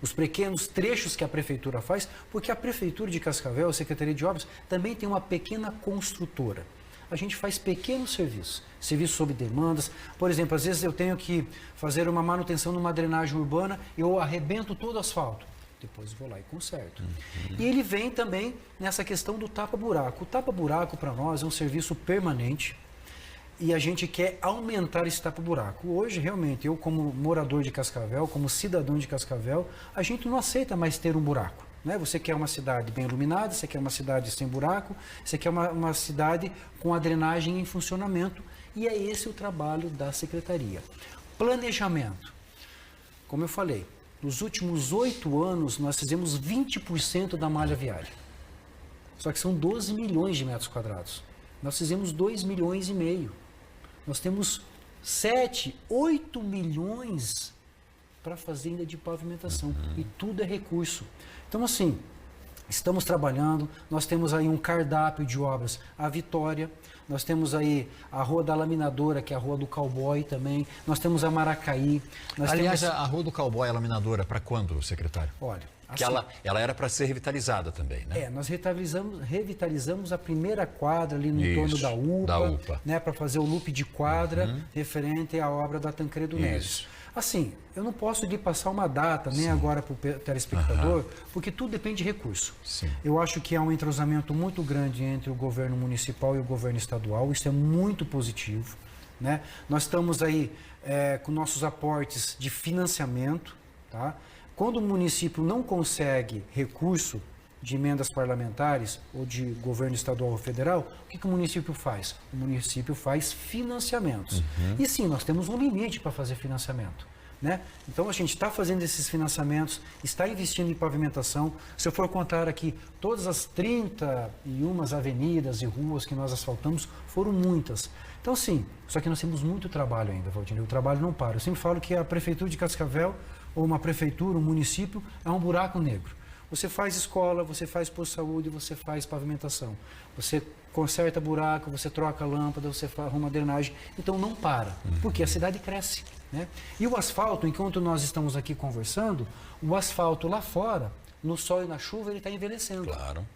os pequenos trechos que a prefeitura faz, porque a prefeitura de Cascavel, a Secretaria de Obras, também tem uma pequena construtora. A gente faz pequenos serviços, serviços sob demandas. Por exemplo, às vezes eu tenho que fazer uma manutenção numa drenagem urbana, eu arrebento todo o asfalto. Depois vou lá e conserto. E ele vem também nessa questão do tapa-buraco. O tapa-buraco para nós é um serviço permanente e a gente quer aumentar esse tapa-buraco. Hoje, realmente, eu como morador de Cascavel, como cidadão de Cascavel, a gente não aceita mais ter um buraco. Né? Você quer uma cidade bem iluminada, você quer uma cidade sem buraco, você quer uma cidade com a drenagem em funcionamento. E é esse o trabalho da Secretaria. Planejamento. Como eu falei, nos últimos 8 anos nós fizemos 20% da malha viária. Só que são 12 milhões de metros quadrados. Nós fizemos 2,5 milhões. Nós temos 7, 8 milhões para fazer ainda de pavimentação. E tudo é recurso. Então, assim, estamos trabalhando, nós temos aí um cardápio de obras, a Vitória, nós temos aí a Rua da Laminadora, que é a Rua do Cowboy também, nós temos a Maracaí. Aliás, a Rua do Cowboy, a Laminadora, para quando, secretário? Olha, que ela era para ser revitalizada também, né? Nós revitalizamos a primeira quadra ali no entorno da UPA. Né, para fazer o loop de quadra referente à obra da Tancredo Neves. Assim, eu não posso lhe passar uma data, nem agora para o telespectador, porque tudo depende de recurso. Sim. Eu acho que há um entrosamento muito grande entre o governo municipal e o governo estadual, isso é muito positivo. Né? Nós estamos aí com nossos aportes de financiamento, tá? Quando o município não consegue recurso de emendas parlamentares ou de governo estadual ou federal, o que o município faz? O município faz financiamentos. E sim, nós temos um limite para fazer financiamento. Né? Então a gente está fazendo esses financiamentos, está investindo em pavimentação. Se eu for contar aqui, todas as 31 avenidas e ruas que nós asfaltamos, foram muitas. Então sim, só que nós temos muito trabalho ainda, Valdinei, o trabalho não para. Eu sempre falo que a Prefeitura de Cascavel, ou uma prefeitura, um município, é um buraco negro. Você faz escola, você faz posto de saúde, você faz pavimentação. Você conserta buraco, você troca lâmpada, você arruma drenagem. Então não para, porque a cidade cresce. Né? E o asfalto, enquanto nós estamos aqui conversando, o asfalto lá fora, no sol e na chuva, ele está envelhecendo. Claro.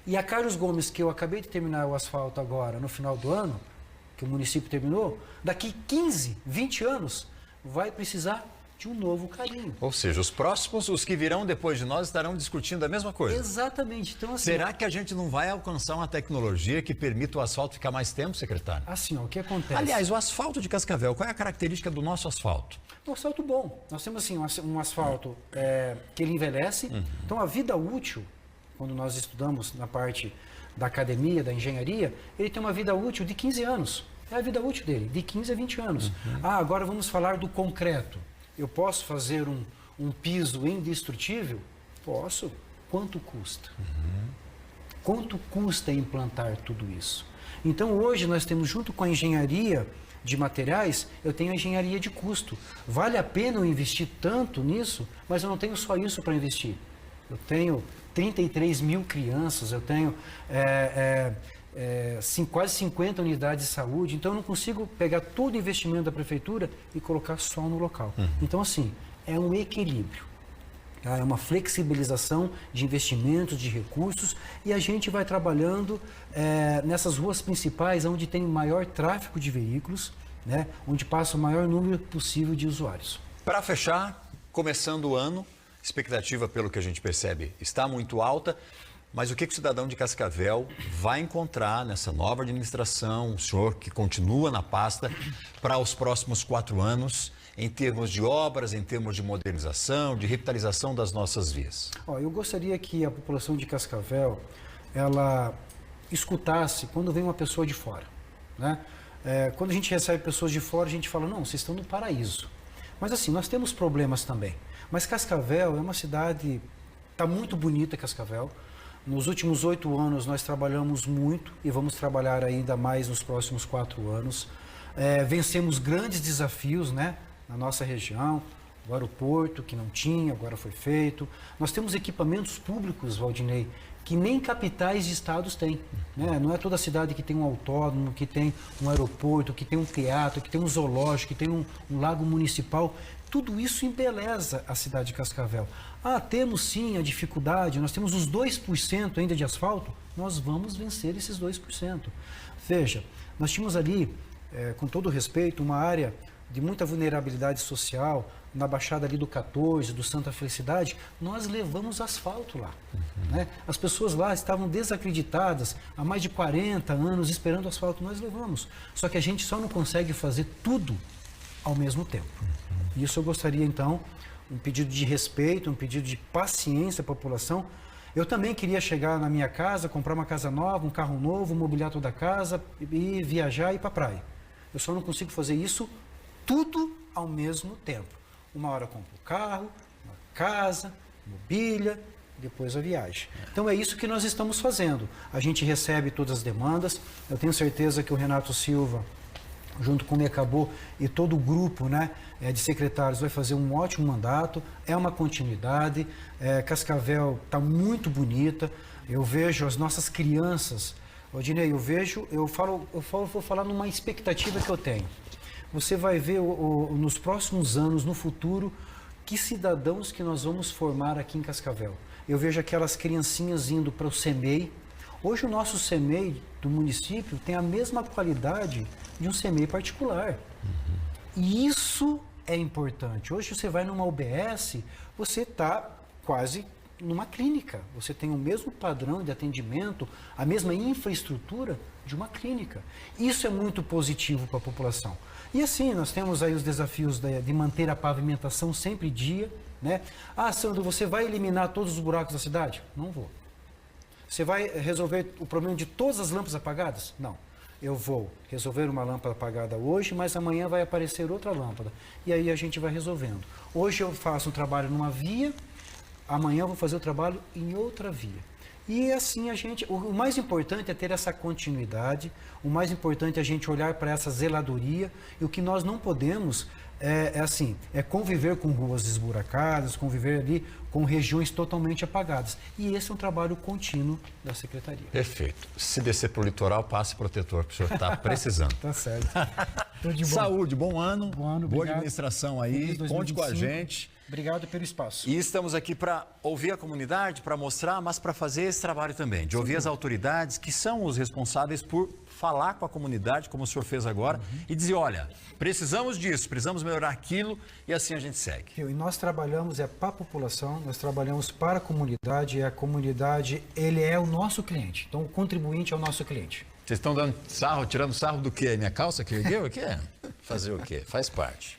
E a Carlos Gomes, que eu acabei de terminar o asfalto agora, no final do ano, que o município terminou, daqui 15, 20 anos, vai precisar de um novo carinho. Ou seja, os próximos, os que virão depois de nós, estarão discutindo a mesma coisa. Exatamente. Então, assim, será que a gente não vai alcançar uma tecnologia que permita o asfalto ficar mais tempo, secretário? Assim, o que acontece? Aliás, o asfalto de Cascavel, qual é a característica do nosso asfalto? Um asfalto bom. Nós temos assim, um asfalto que ele envelhece. Então, a vida útil, quando nós estudamos na parte da academia, da engenharia, ele tem uma vida útil de 15 anos. É a vida útil dele, de 15 a 20 anos. Agora vamos falar do concreto. Eu posso fazer um piso indestrutível? Posso. Quanto custa? Quanto custa implantar tudo isso? Então, hoje nós temos, junto com a engenharia de materiais, eu tenho a engenharia de custo. Vale a pena eu investir tanto nisso, mas eu não tenho só isso para investir. Eu tenho 33 mil crianças, eu tenho quase 50 unidades de saúde, então eu não consigo pegar todo o investimento da prefeitura e colocar só no local. Então, assim, é um equilíbrio. Tá? É uma flexibilização de investimentos, de recursos, e a gente vai trabalhando nessas ruas principais, onde tem maior tráfego de veículos, né? Onde passa o maior número possível de usuários. Para fechar, começando o ano, expectativa, pelo que a gente percebe, está muito alta. Mas o que o cidadão de Cascavel vai encontrar nessa nova administração, o senhor que continua na pasta, para os próximos 4 anos, em termos de obras, em termos de modernização, de revitalização das nossas vias? Eu gostaria que a população de Cascavel, ela escutasse quando vem uma pessoa de fora. Né? Quando a gente recebe pessoas de fora, a gente fala, não, vocês estão no paraíso. Mas assim, nós temos problemas também. Mas Cascavel é uma cidade, está muito bonita Cascavel. Nos últimos 8 anos nós trabalhamos muito e vamos trabalhar ainda mais nos próximos 4 anos. Vencemos grandes desafios, né, na nossa região, o aeroporto, que não tinha, agora foi feito. Nós temos equipamentos públicos, Valdinei, que nem capitais de estados têm. Né? Não é toda cidade que tem um autódromo, que tem um aeroporto, que tem um teatro, que tem um zoológico, que tem um lago municipal. Tudo isso embeleza a cidade de Cascavel. Ah, temos sim a dificuldade, nós temos os 2% ainda de asfalto, nós vamos vencer esses 2%. Veja, nós tínhamos ali, com todo respeito, uma área de muita vulnerabilidade social, na Baixada ali do 14, do Santa Felicidade, nós levamos asfalto lá. Né? As pessoas lá estavam desacreditadas há mais de 40 anos esperando asfalto, nós levamos. Só que a gente só não consegue fazer tudo ao mesmo tempo. Isso eu gostaria, então, um pedido de respeito, um pedido de paciência à população. Eu também queria chegar na minha casa, comprar uma casa nova, um carro novo, mobiliar toda a casa e viajar e ir para a praia. Eu só não consigo fazer isso tudo ao mesmo tempo. Uma hora eu compro o carro, uma casa, mobília, depois a viagem. Então é isso que nós estamos fazendo. A gente recebe todas as demandas. Eu tenho certeza que o Renato Silva, junto com o Mecabô e todo o grupo, né, de secretários, vai fazer um ótimo mandato. É uma continuidade. Cascavel está muito bonita. Eu vejo as nossas crianças. Odinei, vou falar numa expectativa que eu tenho. Você vai ver nos próximos anos, no futuro, que cidadãos que nós vamos formar aqui em Cascavel. Eu vejo aquelas criancinhas indo para o CEMEI. Hoje o nosso CEMEI do município tem a mesma qualidade de um CEMEI particular. E isso é importante. Hoje você vai numa UBS, você está quase numa clínica. Você tem o mesmo padrão de atendimento, a mesma infraestrutura de uma clínica. Isso é muito positivo para a população. E assim, nós temos aí os desafios de manter a pavimentação sempre dia, né? Ah, Sandro, você vai eliminar todos os buracos da cidade? Não vou. Você vai resolver o problema de todas as lâmpadas apagadas? Não. Eu vou resolver uma lâmpada apagada hoje, mas amanhã vai aparecer outra lâmpada. E aí a gente vai resolvendo. Hoje eu faço um trabalho numa via, amanhã eu vou fazer o trabalho em outra via. E assim o mais importante é ter essa continuidade, o mais importante é a gente olhar para essa zeladoria, e o que nós não podemos é conviver com ruas esburacadas, conviver ali com regiões totalmente apagadas. E esse é um trabalho contínuo da Secretaria. Perfeito. Se descer para o litoral, passe protetor, porque o senhor está precisando. Tá certo. Tudo de bom. Saúde, bom ano, boa obrigado. Administração aí, conte com a gente. Obrigado pelo espaço. E estamos aqui para ouvir a comunidade, para mostrar, mas para fazer esse trabalho também, de ouvir as autoridades que são os responsáveis por falar com a comunidade, como o senhor fez agora, e dizer, olha, precisamos disso, precisamos melhorar aquilo, e assim a gente segue. E nós trabalhamos para a população, nós trabalhamos para a comunidade, e a comunidade, ele é o nosso cliente. Então, o contribuinte é o nosso cliente. Vocês estão dando sarro, tirando sarro do quê? Minha calça que ergueu aqui? Fazer o quê? Faz parte.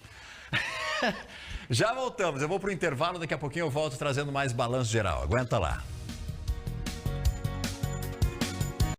Já voltamos, eu vou para o intervalo, daqui a pouquinho eu volto trazendo mais balanço geral. Aguenta lá.